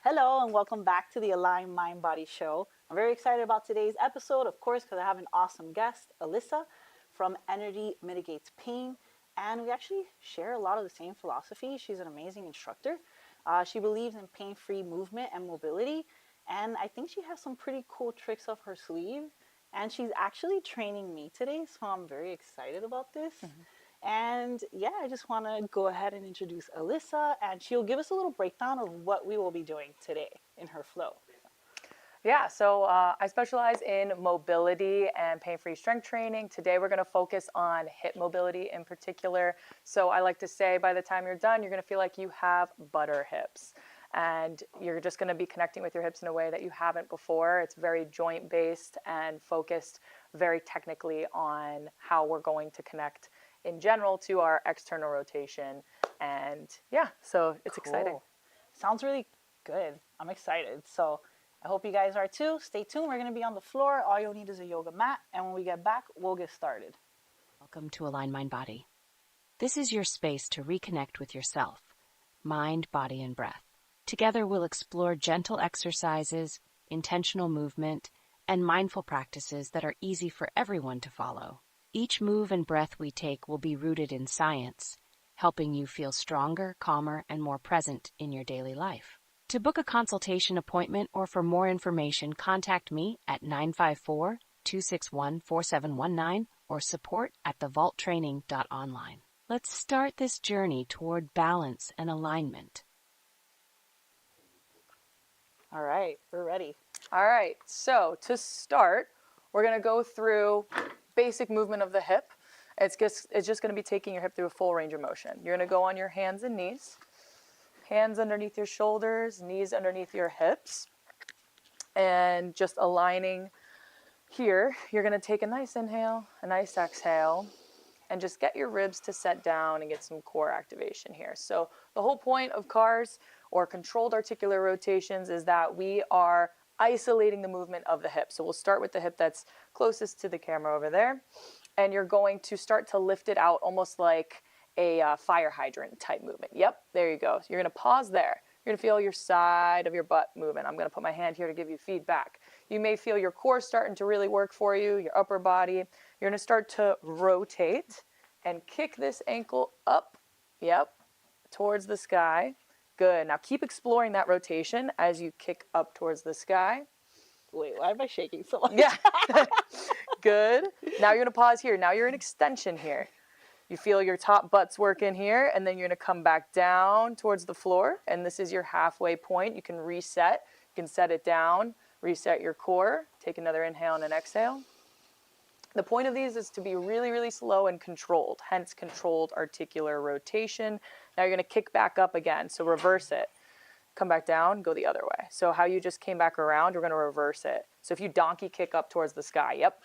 Hello, and welcome back to the Align Mind Body Show. I'm very excited about today's episode, of course, because I have an awesome guest, Alyssa from Energy Mitigates Pain. And we actually share a lot of the same philosophy. She's an amazing instructor. She believes in pain free movement and mobility. And I think she has some pretty cool tricks up her sleeve. And she's actually training me today, so I'm very excited about this. And yeah, I just want to go ahead and introduce Alyssa, and she'll give us a little breakdown of what we will be doing today in her flow. Yeah, so I specialize in mobility and pain-free strength training. Today we're going to focus on hip mobility in particular. So I like to say by the time you're done, you're going to feel like you have butter hips. And you're just going to be connecting with your hips in a way that you haven't before. It's very joint-based and focused very technically on how we're going to connect in general to our external rotation. And yeah, so it's exciting. Sounds really good. I'm excited. So I hope you guys are too. Stay tuned. We're going to be on the floor. All you'll need is a yoga mat. And when we get back, we'll get started. Welcome to Align Mind Body. This is your space to reconnect with yourself, mind, body, and breath. Together we'll explore gentle exercises, intentional movement, and mindful practices that are easy for everyone to follow. Each move and breath we take will be rooted in science, helping you feel stronger, calmer, and more present in your daily life. To book a consultation appointment or for more information, contact me at 954-261-4719 or support@thevaulttraining.online. Let's start this journey toward balance and alignment. All right, we're ready. All right, so to start, we're going to go through basic movement of the hip. It's just going to be taking your hip through a full range of motion. You're going to go on your hands and knees. Hands underneath your shoulders, knees underneath your hips. And just aligning here, you're going to take a nice inhale, a nice exhale, and just get your ribs to set down and get some core activation here. So the whole point of CARs, or controlled articular rotations, is that we are isolating the movement of the hip. So we'll start with the hip that's closest to the camera over there. And you're going to start to lift it out almost like a fire hydrant type movement. Yep, there you go. So you're going to pause there. You're going to feel your side of your butt moving. I'm going to put my hand here to give you feedback. You may feel your core starting to really work for you, your upper body. You're going to start to rotate and kick this ankle up, yep, towards the sky. Good. Now keep exploring that rotation as you kick up towards the sky. Wait, why am I shaking so much? Yeah. Good. Now you're going to pause here. Now you're in extension here. You feel your top butts working here, and then you're going to come back down towards the floor, and this is your halfway point. You can reset. You can set it down, reset your core. Take another inhale and an exhale. The point of these is to be really, really slow and controlled, hence controlled articular rotation. Now you're going to kick back up again, so reverse it. Come back down, go the other way. So how you just came back around, we're going to reverse it. So if you donkey kick up towards the sky, yep.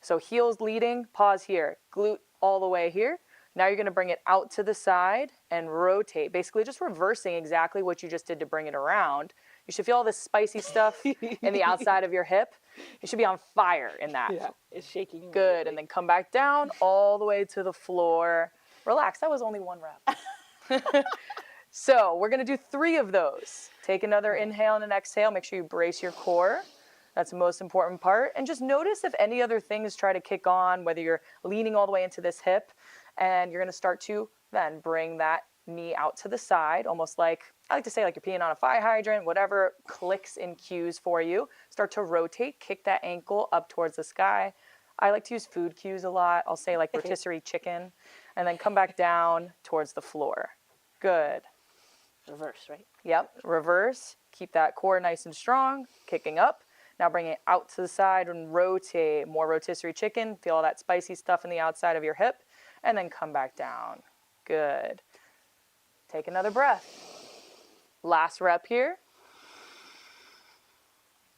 So heels leading, pause here, glute all the way here. Now you're going to bring it out to the side and rotate, basically just reversing exactly what you just did to bring it around. You should feel all this spicy stuff in the outside of your hip. You should be on fire in that. Yeah, it's shaking. Good, and then come back down all the way to the floor. Relax, that was only one rep. So we're going to do 3 of those. Take another inhale and an exhale. Make sure you brace your core. That's the most important part. And just notice if any other things try to kick on, whether you're leaning all the way into this hip, and you're going to start to then bring that knee out to the side, almost like, I like to say like you're peeing on a fire hydrant, whatever clicks and cues for you. Start to rotate, kick that ankle up towards the sky. I like to use food cues a lot. I'll say like rotisserie chicken, and then come back down towards the floor. Good. Reverse, right? Yep, reverse. Keep that core nice and strong, kicking up. Now bring it out to the side and rotate. More rotisserie chicken. Feel all that spicy stuff in the outside of your hip. And then come back down. Good. Take another breath. Last rep here.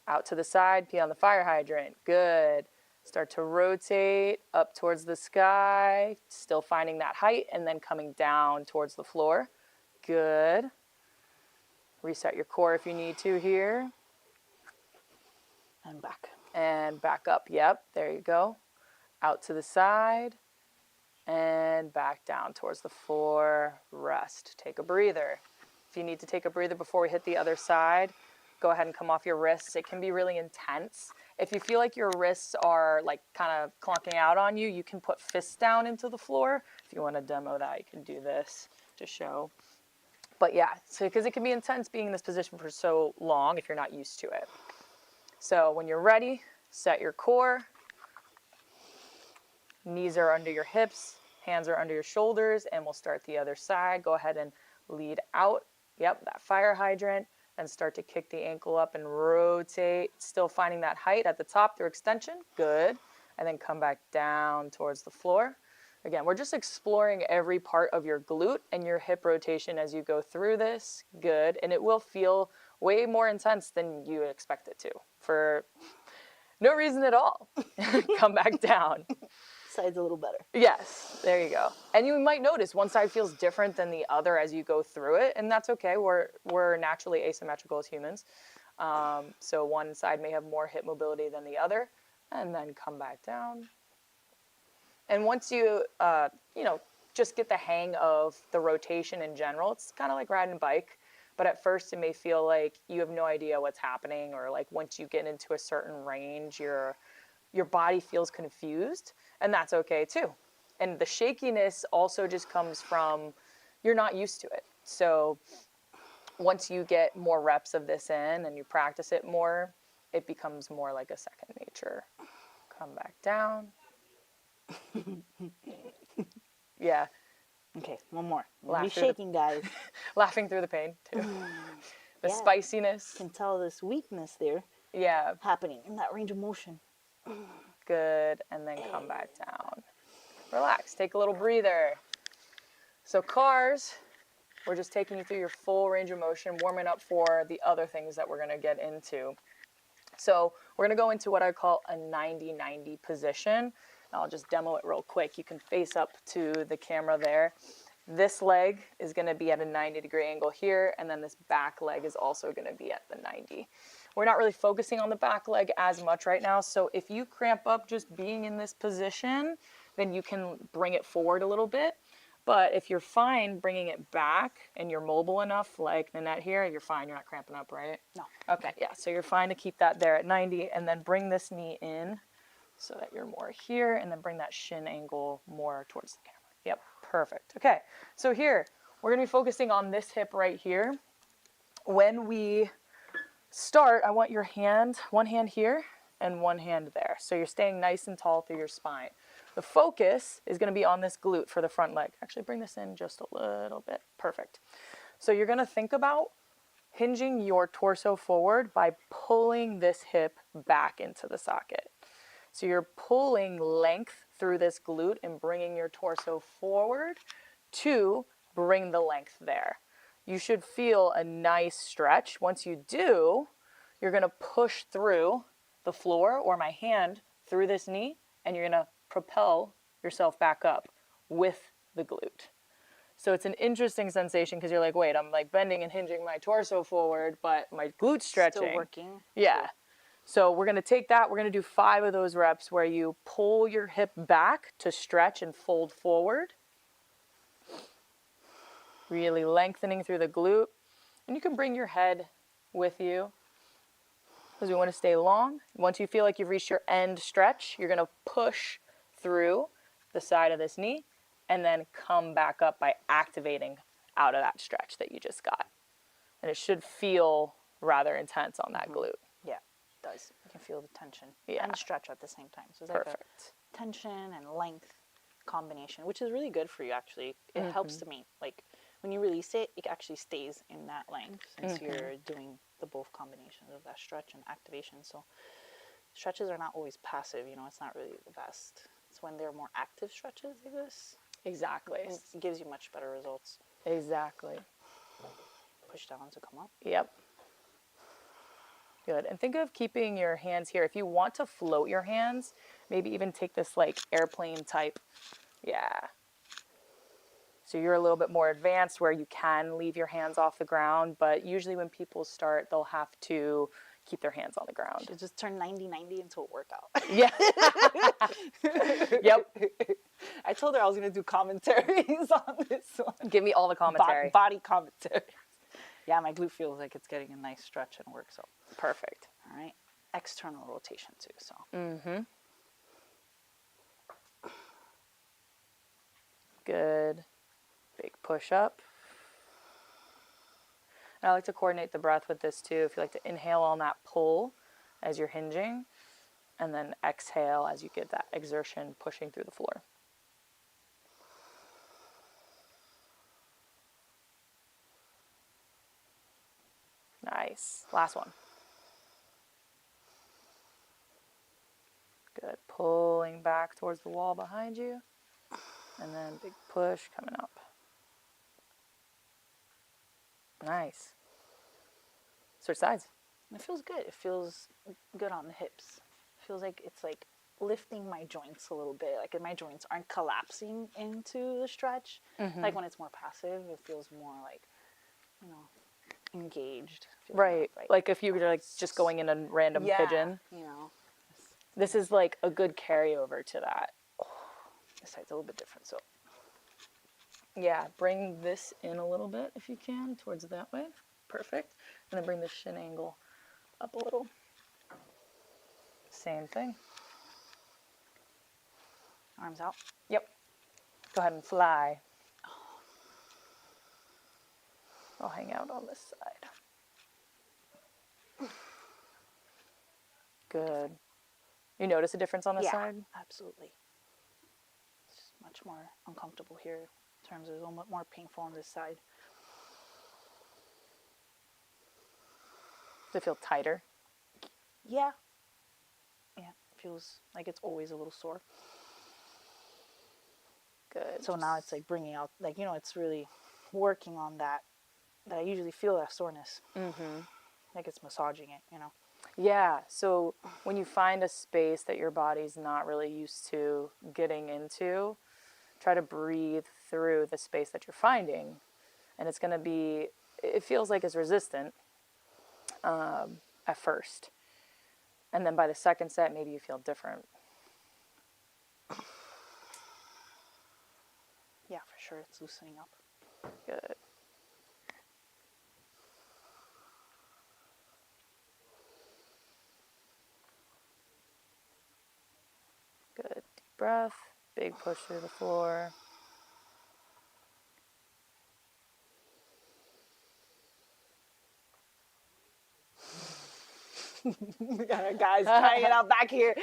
Out to the side, pee on the fire hydrant. Good. Start to rotate up towards the sky. Still finding that height and then coming down towards the floor. Good. Reset your core if you need to here. And back. And back up. Yep, there you go. Out to the side. And back down towards the floor. Rest. Take a breather. If you need to take a breather before we hit the other side, go ahead and come off your wrists. It can be really intense. If you feel like your wrists are like kind of clunking out on you, you can put fists down into the floor. If you want to demo that, you can do this to show. But yeah, so because it can be intense being in this position for so long if you're not used to it. So when you're ready, set your core. Knees are under your hips, hands are under your shoulders, and we'll start the other side. Go ahead and lead out. Yep, that fire hydrant. And start to kick the ankle up and rotate. Still finding that height at the top through extension. Good. And then come back down towards the floor. Again, we're just exploring every part of your glute and your hip rotation as you go through this. Good. And it will feel way more intense than you expect it to for no reason at all. Come back down. Side's a little better. Yes, there you go. And you might notice one side feels different than the other as you go through it, and that's okay. We're naturally asymmetrical as humans. So one side may have more hip mobility than the other, and then come back down. And once you, just get the hang of the rotation in general, it's kind of like riding a bike. But at first it may feel like you have no idea what's happening, or like once you get into a certain range, your body feels confused, and that's okay too. And the shakiness also just comes from you're not used to it. So once you get more reps of this in and you practice it more, it becomes more like a second nature. Come back down. Yeah. Okay, one more. Laugh Be through the- shaking, guys. Laughing through the pain too. The Yeah. spiciness. Can tell this weakness there Yeah. happening in that range of motion. Good. And then come back down. Relax. Take a little breather. So cars, we're just taking you through your full range of motion, warming up for the other things that we're going to get into. So we're going to go into what I call a 90-90 position. I'll just demo it real quick. You can face up to the camera there. This leg is going to be at a 90-degree angle here, and then this back leg is also going to be at the 90. We're not really focusing on the back leg as much right now, so if you cramp up just being in this position, then you can bring it forward a little bit. But if you're fine bringing it back and you're mobile enough, like Nanette here, you're fine. You're not cramping up, right? No. Okay, yeah. So you're fine to keep that there at 90, and then bring this knee in so that you're more here, and then bring that shin angle more towards the camera. Yep, perfect. Okay, so here, we're going to be focusing on this hip right here. When we start, I want your hand, one hand here and one hand there. So you're staying nice and tall through your spine. The focus is going to be on this glute for the front leg. Actually, bring this in just a little bit. Perfect. So you're going to think about hinging your torso forward by pulling this hip back into the socket. So you're pulling length through this glute and bringing your torso forward to bring the length there. You should feel a nice stretch. Once you do, you're going to push through the floor or my hand through this knee, and you're going to propel yourself back up with the glute. So it's an interesting sensation because you're like, wait, I'm like bending and hinging my torso forward, but my glute's stretching. Still working. Yeah. So we're going to take that. We're going to do 5 of those reps where you pull your hip back to stretch and fold forward. Really lengthening through the glute. And you can bring your head with you because we want to stay long. Once you feel like you've reached your end stretch, you're going to push through the side of this knee and then come back up by activating out of that stretch that you just got. And it should feel rather intense on that glute. Yeah, it does. You can feel the tension Yeah. and stretch at the same time. So it's like Perfect. a tension and length combination, which is really good for you actually. It helps to me. Like when you release it, it actually stays in that length since you're doing the both combinations of that stretch and activation. So stretches are not always passive, it's not really the best. It's when they're more active stretches like this. Exactly. It gives you much better results. Exactly. Push down to come up. Yep. Good. And think of keeping your hands here. If you want to float your hands, maybe even take this like airplane type. Yeah. So you're a little bit more advanced where you can leave your hands off the ground, but usually when people start, they'll have to keep their hands on the ground. Should just turn 90-90 into a workout. Yeah. Yep. I told her I was going to do commentaries on this one. Give me all the commentary. Body commentary. Yeah, my glute feels like it's getting a nice stretch and work. So, Perfect. all right. External rotation too. So, Good. Big push up. And I like to coordinate the breath with this too. If you like to inhale on that pull as you're hinging, and then exhale as you get that exertion pushing through the floor. Nice. Last one. Good. Pulling back towards the wall behind you, and then big push coming up. Nice. Switch sides. it feels good. It feels good on the hips. It feels like it's like lifting my joints a little bit. Like my joints aren't collapsing into the stretch. Like when it's more passive, it feels more like, you know, engaged. Feels more Right. Like if you were like just going in a random pigeon. You know, This is like a good carryover to that. this side's a little bit different. So, Yeah, bring this in a little bit if you can, towards that way. Perfect. And then bring the shin angle up a little. Same thing. arms out. Yep. Go ahead and fly. I'll hang out on this side. Good. You notice a difference on this side? Absolutely. It's much more uncomfortable here in terms of a little bit more painful on this side. Does it feel tighter? Yeah. Yeah. Feels like it's always a little sore. Good. So now it's like bringing out, like, you know, it's really working on that I usually feel that soreness. Like it's massaging it, you know. Yeah, so when you find a space that your body's not really used to getting into, try to breathe through the space that you're finding. And it's going to be, it feels like it's resistant at first. And then by the second set, maybe you feel different. Yeah, for sure. It's loosening up. Good. Good. Deep breath. Big push through the floor. We got our guys trying it out back here.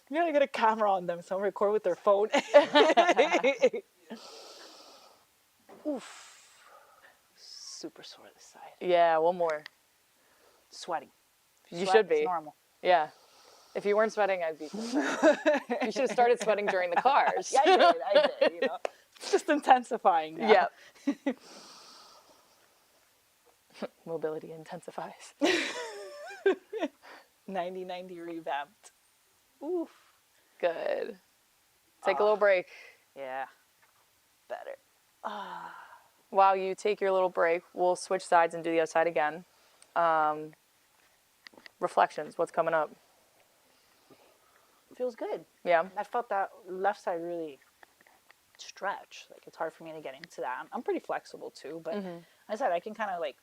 You gotta get a camera on them, so I'm record with their phone. Oof. Super sore this side. Yeah, one more. Sweating. You Sweat, should be. It's normal. Yeah. If you weren't sweating, I'd be sweating. You should have started sweating during the cars. Yeah, I did, you know. It's just intensifying now. Yep. Mobility intensifies. 90-90 revamped. Oof. Good. Take a little break. Yeah. Better. While you take your little break, we'll switch sides and do the other side again. Reflections, what's coming up? Feels good. Yeah. I felt that left side really stretch. Like it's hard for me to get into that. I'm pretty flexible too, but I said I can kind of like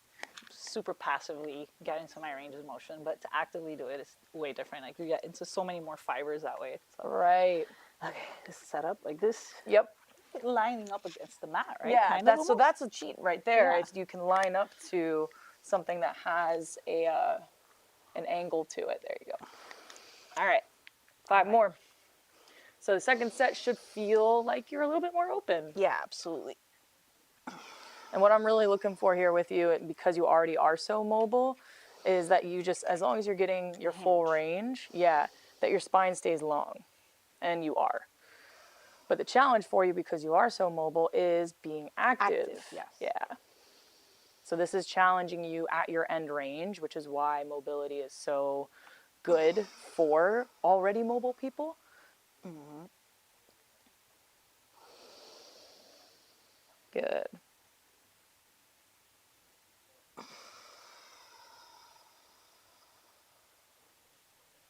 super passively get into my range of motion, but to actively do it is way different. Like you get into so many more fibers that way. So, Right. okay, this is set up like this. Yep. Lining up against the mat, right? Yeah, Kind of so that's a cheat right there. Yeah. It's, you can line up to something that has a an angle to it. There you go. All right. 5 more. So the second set should feel like you're a little bit more open. Yeah, absolutely. And what I'm really looking for here with you, and because you already are so mobile, is that you just, as long as you're getting your full range, that your spine stays long. And you are. But the challenge for you, because you are so mobile, is being active. Yes. Yeah. So this is challenging you at your end range, which is why mobility is so good for already mobile people. Good.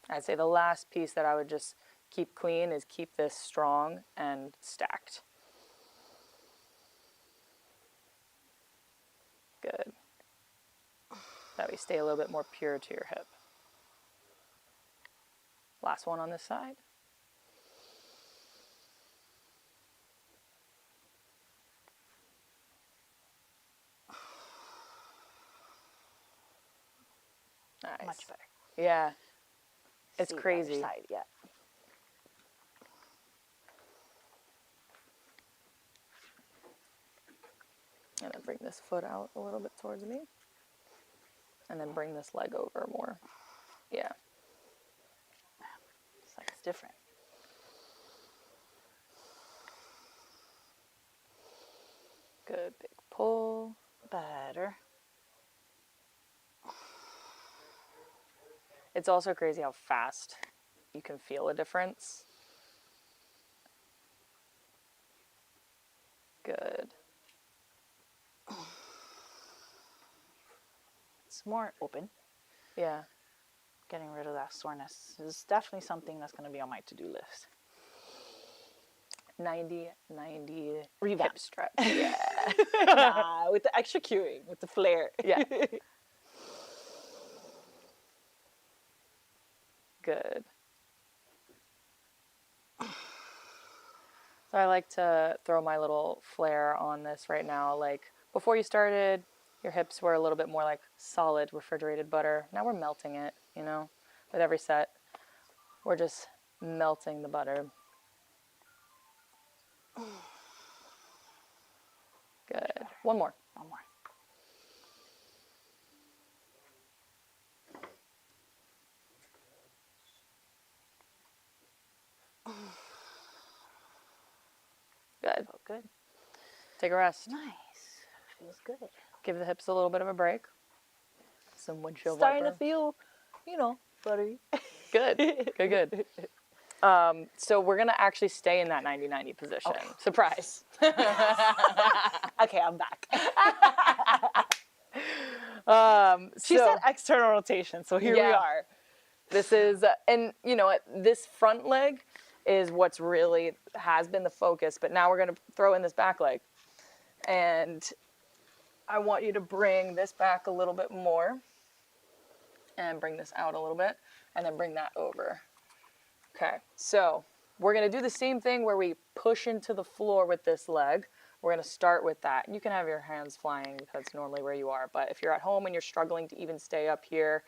I'd say the last piece that I would just keep clean is keep this strong and stacked. That way stay a little bit more pure to your hip. Last one on this side. Nice. Much better. Yeah. It's See the other crazy. side, yeah. And then bring this foot out a little bit towards me. And then bring this leg over more. Yeah. It's like it's different. Good. Big pull. Better. It's also crazy how fast you can feel a difference. Good. It's more open. Yeah. Getting rid of that soreness is definitely something that's going to be on my to-do list. 90 Revamp. hip stretch. Yeah. Nah, with the extra cueing, with the flair. Yeah. Good. So I like to throw my little flair on this right now. Like before you started, your hips were a little bit more like solid refrigerated butter. Now we're melting it, you know, with every set. We're just melting the butter. Good. One more. One more. Good. Oh, good. Take a rest. Nice. Feels good. Give the hips a little bit of a break. Some windshield Starting wiper. to feel, buttery. Good. Good. So we're going to actually stay in that 90-90 position. Okay. Surprise. Okay, I'm back. She So said external rotation, so here we Yeah. are. this is, and you know what, this front leg is what's really has been the focus, but now we're going to throw in this back leg. And I want you to bring this back a little bit more and bring this out a little bit and then bring that over. Okay, so we're going to do the same thing where we push into the floor with this leg. We're going to start with that. You can have your hands flying because that's normally where you are, but if you're at home and you're struggling to even stay up here,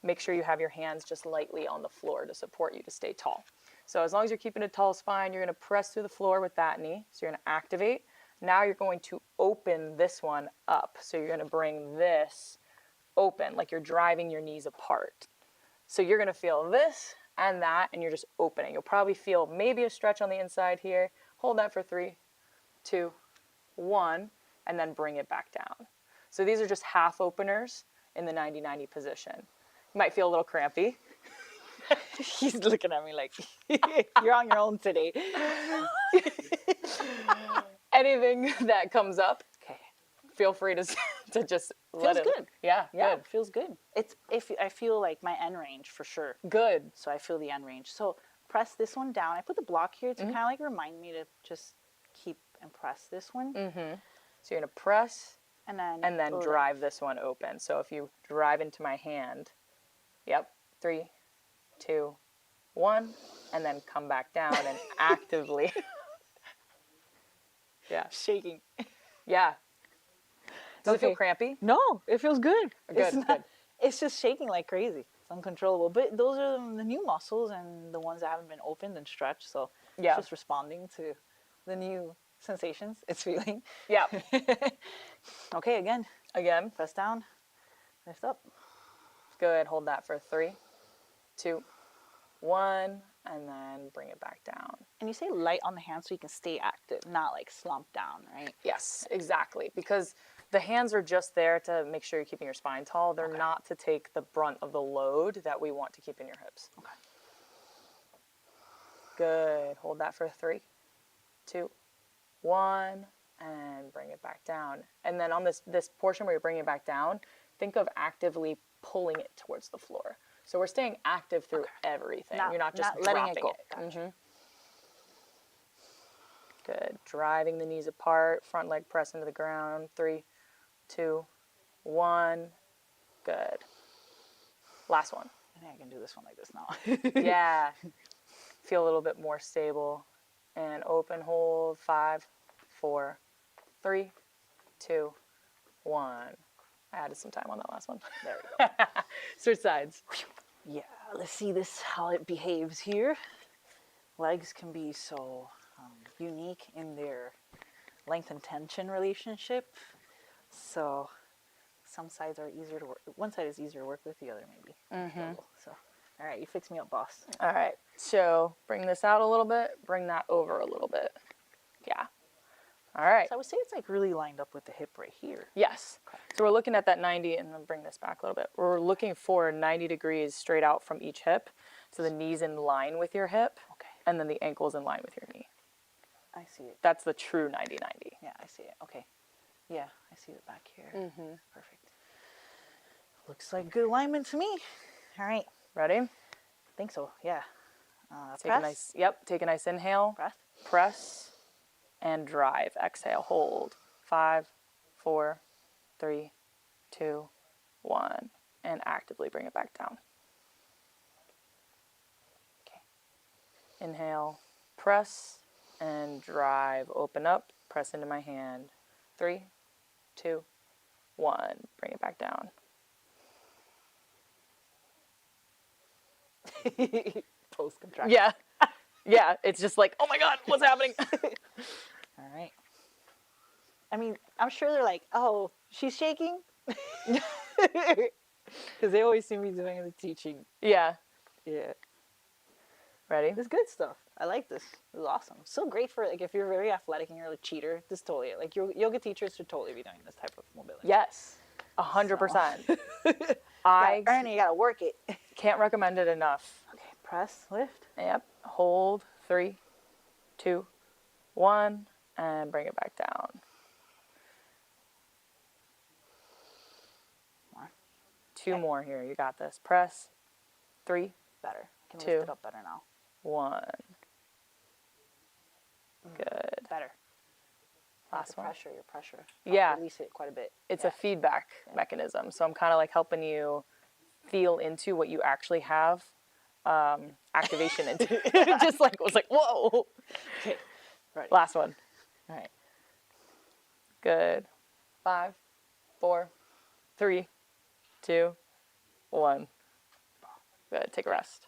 make sure you have your hands just lightly on the floor to support you to stay tall. So as long as you're keeping a tall spine, you're going to press through the floor with that knee. So you're going to activate. Now you're going to open this one up. So you're going to bring this open, like you're driving your knees apart. So you're going to feel this and that, and you're just opening. You'll probably feel maybe a stretch on the inside here. Hold that for 3, 2, 1, and then bring it back down. So these are just half openers in the 90-90 position. You might feel a little crampy. He's looking at me like, you're on your own today. Anything that comes up, Okay. feel free to just Feels let it. good. Yeah, Yeah, good. it feels good. I feel like my end range for sure. Good. So I feel the end range. So press this one down. I put the block here to kind of like remind me to just keep and press this one. So you're going to press And then and then drive this one open. So if you drive into my hand, yep, 3, 2, 1, and then come back down and actively. Yeah. shaking. Yeah. Does it feel Okay. crampy? No, it feels good. Good, good. It's just shaking like crazy. It's uncontrollable. But those are the new muscles and the ones that haven't been opened and stretched. So Yeah. it's just responding to the new sensations it's feeling. Yeah. Okay, again. Again. Press down. Lift up. Good. Hold that for 3, 2, 1, and then bring it back down. And you say light on the hand so you can stay active, not like slump down, right? Yes, exactly. Because the hands are just there to make sure you're keeping your spine tall. They're not to take the brunt of the load that we want to keep in your hips. Okay. Good. Hold that for 3, 2, 1, and bring it back down. And then on this portion where you're bringing it back down, think of actively pulling it towards the floor. So we're staying active through everything. You're not just letting dropping it go. it. Gotcha. Good. Driving the knees apart, front leg press into the ground. 3, 2, 1. Good. Last one. I think I can do this one like this now. Yeah. Feel a little bit more stable. And open, hold. 5, 4, 3, 2, 1. I added some time on that last one. There we go. Switch sides. Yeah, let's see this how it behaves here. Legs can be so unique in their length and tension relationship. So some sides are easier to work. One side is easier to work with, the other maybe. So, all right, you fix me up, boss. All right. So bring this out a little bit. Bring that over a little bit. Yeah. All right. So I would say it's like really lined up with the hip right here. Yes. So we're looking at that 90, and then bring this back a little bit. We're looking for 90 degrees straight out from each hip. So the knee's in line with your hip, Okay, and then the ankle's in line with your knee. I see it. That's the true 90-90. Yeah, I see it. Okay. Yeah, I see it back here. Perfect. Looks like good alignment to me. All right. Ready? I think so. Yeah. Take Press. a nice, take a nice inhale. Breath. Press and drive. Exhale, hold. 5, 4, 3, 2, 1. And actively bring it back down. Okay. Inhale, press and drive. Open up, press into my hand. 3, 2, 1. Bring it back down. Post contraction. Yeah. Yeah, it's just like, oh my God, what's happening? All right. I mean, I'm sure they're like, oh, she's shaking. Because they always see me doing the teaching. Yeah. Yeah. Ready? This is good stuff. I like this. This is awesome. So great for like if you're very athletic and you're a cheater. This totally like your yoga teachers should totally be doing this type of mobility. Yes. 100%. I Ernie, you gotta work it. can't recommend it enough. Okay, press, lift. Yep. Hold. 3, 2, 1, and bring it back down. More. 2 more here. You got this. Press. 3, Better. I can 2. lift it up better now. 1. Good. Better. Last one. Your pressure. Yeah. Release it quite a bit. It's a feedback mechanism. So I'm kind of like helping you feel into what you actually have activation into. Just like, it was like, whoa. Okay. Right. Last one. All right. Good. 5, 4, 3, 2, 1. Good. Take a rest.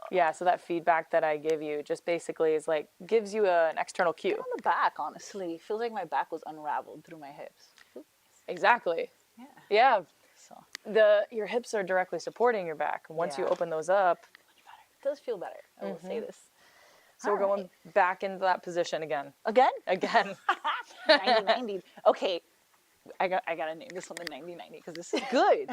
Yeah, so that feedback that I give you just basically is like, gives you an external cue. On the back, honestly. Feels like my back was unraveled through my hips. Exactly. Yeah. Yeah. So Your hips are directly supporting your back. And once you Yeah. open those up, much better. It does feel better. I will say this. so we're going back into that position again. Again? Again. 90-90. Okay. I gotta name this one the 90-90 because this is good.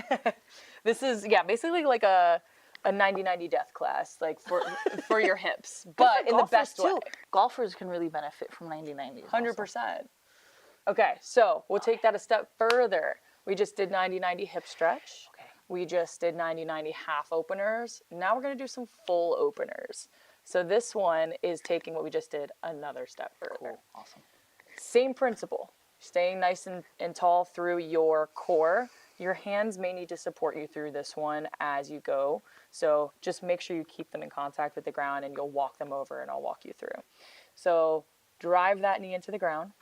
This is, basically like a 90-90 death class, like for your hips, but in the best way. Golfers can really benefit from 90-90. 100%. Okay, so we'll take that a step further. We just did 90-90 hip stretch. Okay. We just did 90-90 half openers. Now we're going to do some full openers. So this one is taking what we just did another step further. Cool. Awesome. Same principle. Staying nice and tall through your core. Your hands may need to support you through this one as you go. So just make sure you keep them in contact with the ground and you'll walk them over and I'll walk you through. So drive that knee into the ground.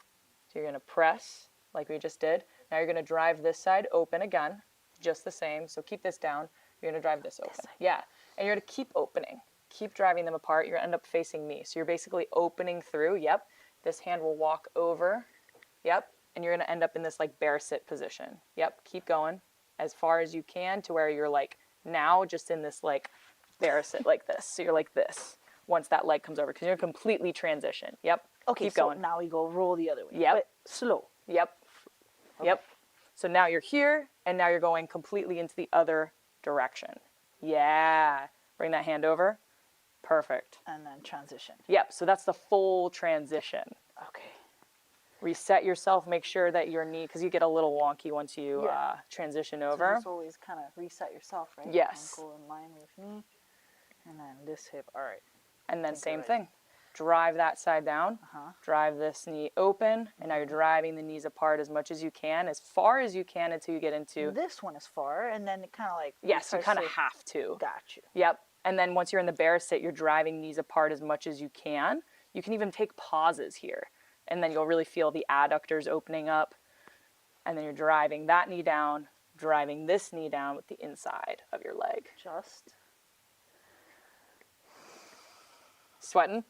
So you're going to press like we just did. Now you're going to drive this side open again, just the same. So keep this down. You're going to drive this open. Yeah. And you're going to keep opening. Keep driving them apart. You're going to end up facing me. So you're basically opening through. Yep. This hand will walk over. Yep. And you're going to end up in this like bear sit position. Yep. Keep going as far as you can to where you're like now just in this like bear sit like this. So you're like this once that leg comes over because you're completely transition. Yep. Okay, Keep so going. now we go roll the other way. Yep. But slow. Yep. Okay. Yep. So now you're here and now you're going completely into the other direction. Yeah. Bring that hand over. Perfect. And then transition. Yep. So that's the full transition. Okay. Reset yourself. Make sure that your knee, because you get a little wonky once you transition over. So just always kind of reset yourself, right? Yes. Ankle in line with knee. And then this hip. All right. And then same thing. drive that side down, Uh-huh. drive this knee open, and now you're driving the knees apart as much as you can, as far as you can until you get into, This one is far, and then it kind of like... yes, you starts kind of to- have to. Got you. Yep. And then once you're in the bear sit, you're driving knees apart as much as you can. You can even take pauses here, and then you'll really feel the adductors opening up. And then you're driving that knee down, driving this knee down with the inside of your leg. Just... Sweating?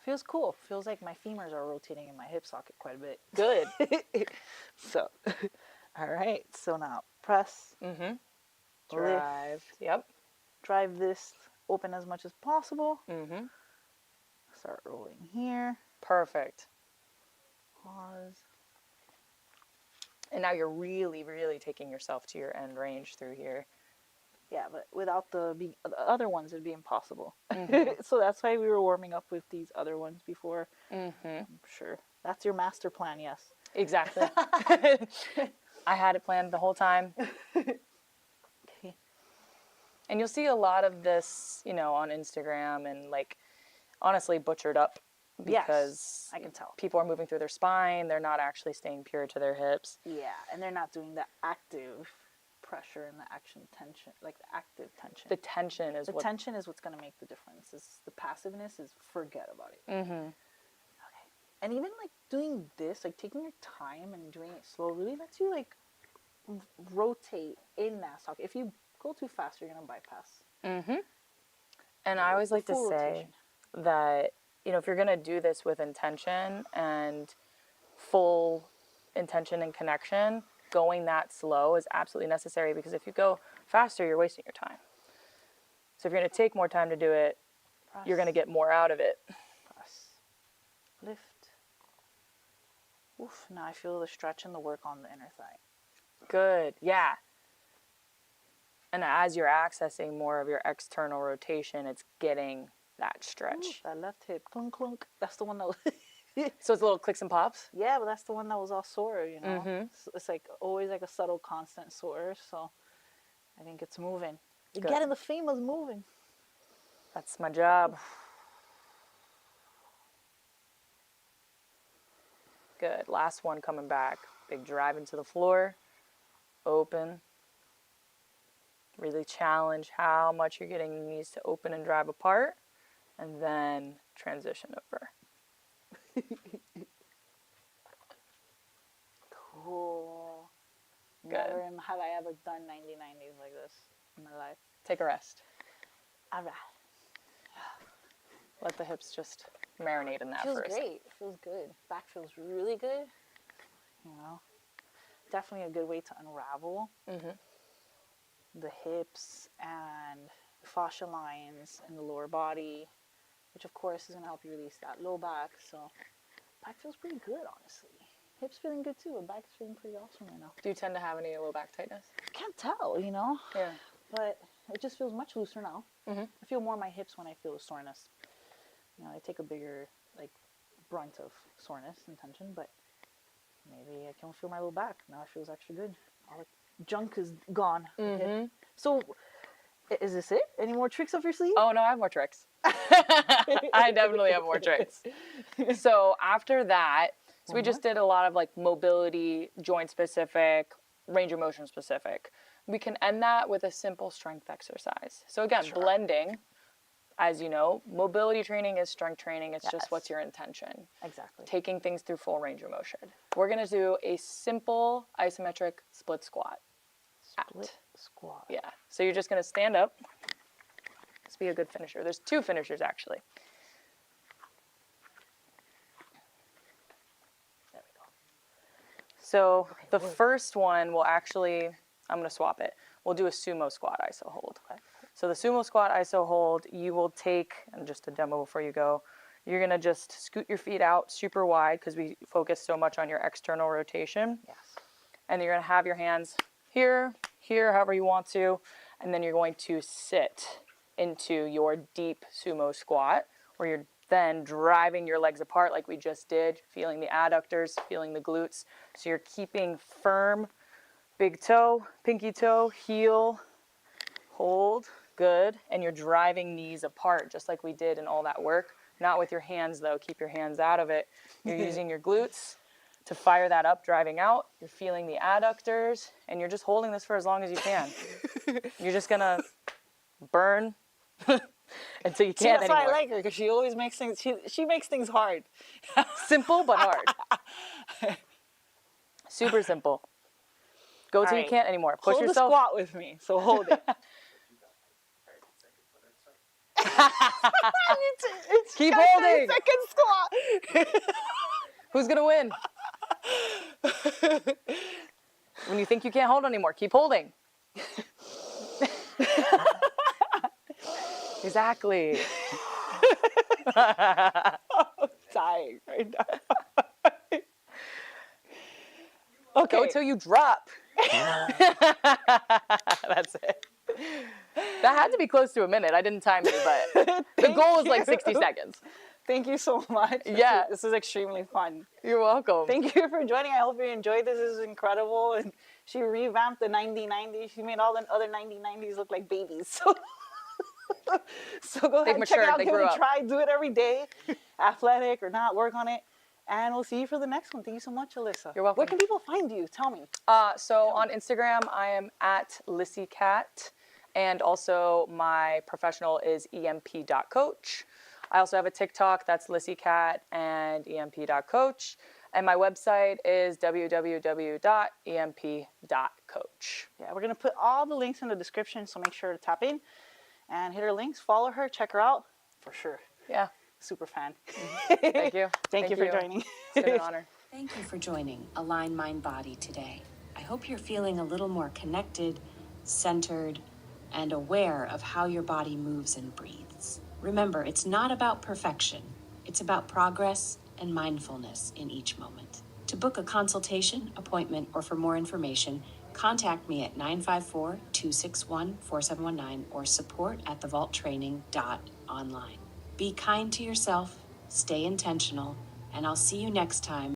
Feels cool. Feels like my femurs are rotating in my hip socket quite a bit. Good. So, all right. So now press, Mm-hmm. lift, Drive. Yep. drive this open as much as possible. Mm-hmm. Start rolling here. Perfect. Pause. And now you're really, really taking yourself to your end range through here. Yeah, but without the other ones, it'd be impossible. Mm-hmm. So that's why we were warming up with these other ones before. Mm-hmm. I'm sure. That's your master plan, yes. Exactly. I had it planned the whole time. Okay. And you'll see a lot of this, you know, on Instagram and like honestly butchered up Yes, because I can tell. people are moving through their spine. They're not actually staying pure to their hips. Yeah, and they're not doing the active pressure and the action tension, like the active tension. The tension is The what. tension is what's going to make the difference. Is the passiveness is forget about it. Mm-hmm. Okay. And even like doing this, like taking your time and doing it slow, really lets you like rotate in that socket. If you go too fast, you're going to bypass. Mm-hmm. And I always like to Full say rotation. that, you know, if you're going to do this with intention and full intention and connection, going that slow is absolutely necessary, because if you go faster, you're wasting your time. So if you're going to take more time to do it, Press, you're going to get more out of it. press, lift. Oof, now I feel the stretch and the work on the inner thigh. Good. Yeah. And as you're accessing more of your external rotation, it's getting that stretch. Ooh, that left hip, clunk, clunk. That's the one that was... So it's little clicks and pops. Yeah, but that's the one that was all sore, you know. Mhm. It's like always like a subtle, constant sore. So I think it's moving. You're Good. getting the femurs moving. That's my job. Good. Last one coming back. Big drive into the floor. Open. Really challenge how much you're getting the knees to open and drive apart. And then transition over. Cool. Good. Never have I ever done 99 days like this in my life. Take a rest. All right. Let the hips just marinate in that Feels for a great. Feels good. Back feels really good. You know, definitely a good way to unravel the hips and the fascia lines in the lower body, which of course is going to help you release that low back. So back feels pretty good, honestly. Hips feeling good too, but back's feeling pretty awesome right now. Do you tend to have any low back tightness? Can't tell, you know, Yeah. but it just feels much looser now. Mhm. I feel more my hips when I feel soreness. You know, I take a bigger like brunt of soreness and tension, but maybe I can feel my low back now. It feels extra good. All the junk is gone. So, is this it? Any more tricks up your sleeve? Oh, no, I have more tricks. I definitely have more tricks. So after that, so we just did a lot of like mobility, joint specific, range of motion specific. We can end that with a simple strength exercise. So again, blending, as you know, mobility training is strength training. It's just what's your intention. Exactly. Taking things through full range of motion. We're going to do a simple isometric split squat. Split squat. Yeah. So you're just going to stand up. This be a good finisher. There's two finishers actually. There we go. So the first one will actually, I'm going to swap it. We'll do a sumo squat iso hold. Okay. So the sumo squat iso hold, you will take, and just a demo before you go, you're going to just scoot your feet out super wide because we focus so much on your external rotation. Yes. And you're going to have your hands here, here, however you want to, and then you're going to sit into your deep sumo squat, where you're then driving your legs apart like we just did, feeling the adductors, feeling the glutes. So you're keeping firm, big toe, pinky toe, heel, hold, Good. And you're driving knees apart, just like we did in all that work. Not with your hands, though. Keep your hands out of it. You're using your glutes to fire that up, driving out. You're feeling the adductors, and you're just holding this for as long as you can. You're just going to burn until you See, can't that's anymore. why I like her, because she always makes things, she makes things hard. Simple but hard. Super simple. Go till you right. can't anymore. Push Hold yourself. the squat with me, so hold it. It's Keep got holding. 30-second squat. Who's going to win? When you think you can't hold anymore, keep holding. Exactly. I'm dying right now. Okay. Go till you drop. That's it. That had to be close to a minute. I didn't time it, but the goal is like 60 seconds. Thank you so much. Yeah. This is extremely fun. You're welcome. Thank you for joining. I hope you enjoyed this. This is incredible. And she revamped the 90-90. She made all the other 90-90s look like babies. So go ahead and check it out. Give it a try. Do it every day. Athletic or not, work on it. And we'll see you for the next one. Thank you so much, Alyssa. You're welcome. Where can people find you? Tell me. So on Instagram, I am at LissyCat. And also my professional is emp.coach. I also have a TikTok that's LissyCat and emp.coach. And my website is www.emp.coach. Yeah, we're going to put all the links in the description, so make sure to tap in and hit her links, follow her, check her out. For sure. Yeah. Super fan. Thank you. Thank you for joining. It's been an honor. Thank you for joining Align Mind Body today. I hope you're feeling a little more connected, centered, and aware of how your body moves and breathes. Remember, it's not about perfection. It's about progress and mindfulness in each moment. To book a consultation, appointment, or for more information, contact me at 954-261-4719 or support@thevaulttraining.online. Be kind to yourself, stay intentional, and I'll see you next time